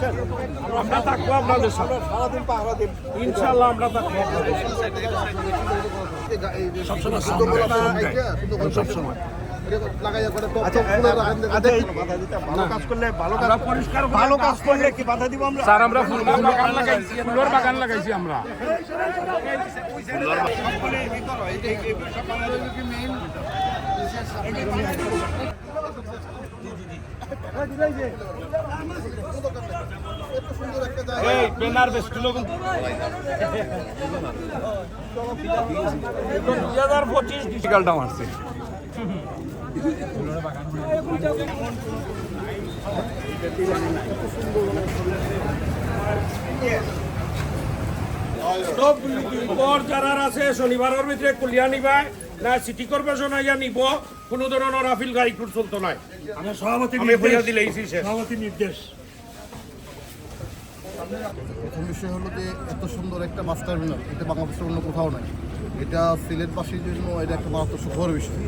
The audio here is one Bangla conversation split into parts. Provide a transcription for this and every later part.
বুঝছেন? আমরা থাকবো আপনাদের সাথে সারাদিন পাহারা দিন, ইনশাল্লাহ আমরা থাকবো আপনাদের সাথে সবসময়। সবসময় ভালো কাজ করলে পরিষ্কার ভালো কাজ করলে কি বাধা দিব আমরা? স্যার আমরা ফুলের বাগান লাগাইছি আমরা। বেনার বেস্টুলো 2025 বিকালটা মারছে। যারা আছে শনিবারের ভিতরে কুলিয়া নিবাই না সিটি কর্পোরেশন আইয়া নিব, কোনো ধরনের আপিল গাড়ি চলতো নাই। আমরা সভাপতি দিলে সভাপতি নির্দেশ। প্রথম বিষয় হলো যে এত সুন্দর একটা বাস টার্মিনাল এটা বাংলাদেশের অন্য কোথাও নাই। এটা সিলেটবাসীর জন্য এটা একটা মারাত্মক সুখবর বিষয়।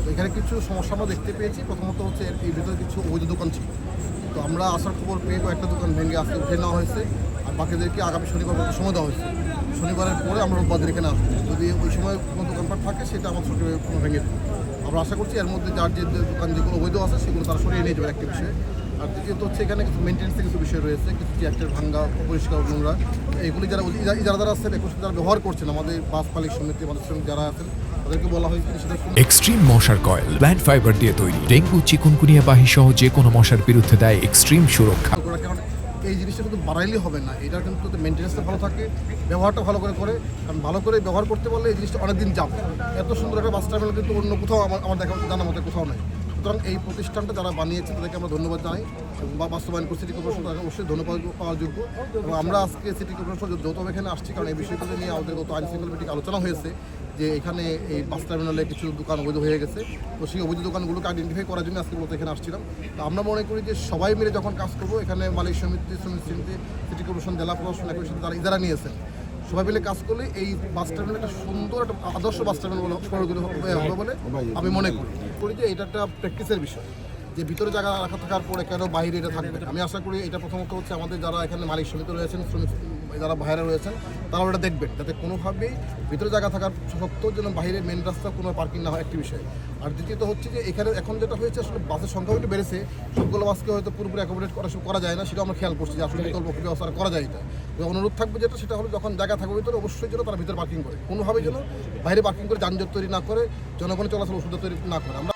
তো এখানে কিছু সমস্যা আমরা দেখতে পেয়েছি। প্রথমত হচ্ছে এর ভিতরে কিছু অবৈধ দোকান ছিল। তো আমরা আসার খবর পেয়ে কয়েকটা দোকান ভেঙে আসতে উঠে নেওয়া হয়েছে, আর বাকিদেরকে আগামী শনিবার সময় দেওয়া হয়েছে। শনিবারের পরে আমরা রোববাদের এখানে আসবো। যদি ওই সময় কোনো দোকানপাট থাকে সেটা আমার ছোটো কোনো ভেঙে দেবে। আমরা আশা করছি এর মধ্যে যার যে দোকান যেগুলো অবৈধ আছে সেগুলো তারা সরিয়ে নিয়ে যাবে একটা বিষয়। আর দ্বিতীয়ত হচ্ছে এখানে কিছু মেনটেন্সের কিছু বিষয় রয়েছে, কিছু চেয়ারটের ভাঙ্গা, অপরিষ্কার, নোংরা, এগুলি যারা যারা আছেন এখন যারা ব্যবহার করছেন, আমাদের বাস মালিক সমিতি আমাদের সঙ্গে যারা আছেন তাদেরকে বলা হয়েছে সেটা এক্সট্রিম মশার কয়েল প্ল্যান্ট ফাইবার দিয়ে তৈরি, ডেঙ্গু চিকুনগুনিয়া বাহি সহ যে কোনো মশার বিরুদ্ধে দেয় এক্সট্রিম সুরক্ষা। কারণ এই জিনিসটা কিন্তু বাড়াইলে হবে না, এটা কিন্তু মেনটেন্সটা ভালো থাকে, ব্যবহারটা ভালো করে কারণ ভালো করে ব্যবহার করতে পারলে এই জিনিসটা অনেকদিন যাবে। এত সুন্দর একটা বাস টার্মিনাল কিন্তু অন্য কোথাও আমার দেখা জানার মতো কোথাও নেই। সুতরাং এই প্রতিষ্ঠানটা যারা বানিয়েছে তাদেরকে আমরা ধন্যবাদ জানাই, বা বাস্তবায়ন করে সিটি কর্পোরেশন তাকে অবশ্যই ধন্যবাদ পাওয়ার যোগ্য। এবং আমরা আজকে সিটি কর্পোরেশন যৌথভাবে এখানে আসছি কারণ এই বিষয়গুলো নিয়ে আমাদের গত আইন শৃঙ্খলা মিটিং আলোচনা হয়েছে যে এখানে এই বাস টার্মিনালে কিছু দোকান অবৈধ হয়ে গেছে। তো সেই অবৈধ দোকানগুলোকে আইডেন্টিফাই করার জন্য আজকে মূলত এখানে আসছিলাম। তো আমরা মনে করি যে সবাই মিলে যখন কাজ করবো, এখানে মালিক সমিতি, সিটি কর্পোরেশন, জেলা প্রশাসন, একই সাথে যারা ইজারা নিয়েছেন, সবাই মিলে কাজ করলে এই বাস টার্মিনাল একটা সুন্দর একটা আদর্শ বাস টার্মিনাল হবে বলে আমি মনে করি যে এটা একটা প্র্যাকটিসের বিষয় যে ভিতরে জায়গা রাখা থাকার পরে কেন বাইরে এটা থাকবে। আমি আশা করি এটা প্রথমত হচ্ছে আমাদের যারা এখানে মালিক সমিতি রয়েছেন, শ্রমিক যারা বাইরে রয়েছেন, তারা ওটা দেখবেন যাতে কোনোভাবেই ভিতরে জায়গা থাকার সত্ত্বেও যেন বাইরে মেন রাস্তা কোনো পার্কিং না হয়, একটি বিষয়। আর দ্বিতীয়ত হচ্ছে যে এখানে এখন যেটা হয়েছে আসলে বাসের সংখ্যা একটু বেড়েছে, সবগুলো বাসকে হয়তো পুরোপুরি অ্যাকোমোডেট করা যায় না, সেটা আমরা খেয়াল করছি যে আসলে বিকল্প ব্যবস্থা করা যায়। এটা অনুরোধ থাকবে যেটা সেটা হলো যখন জায়গা থাকবে ভিতরে অবশ্যই যেন তারা ভিতরে পার্কিং করে, কোনোভাবেই যেন বাইরে পার্কিং করে যানজট তৈরি না করে, জনগণের চলাচল অসুবিধা তৈরি না করে। আমরা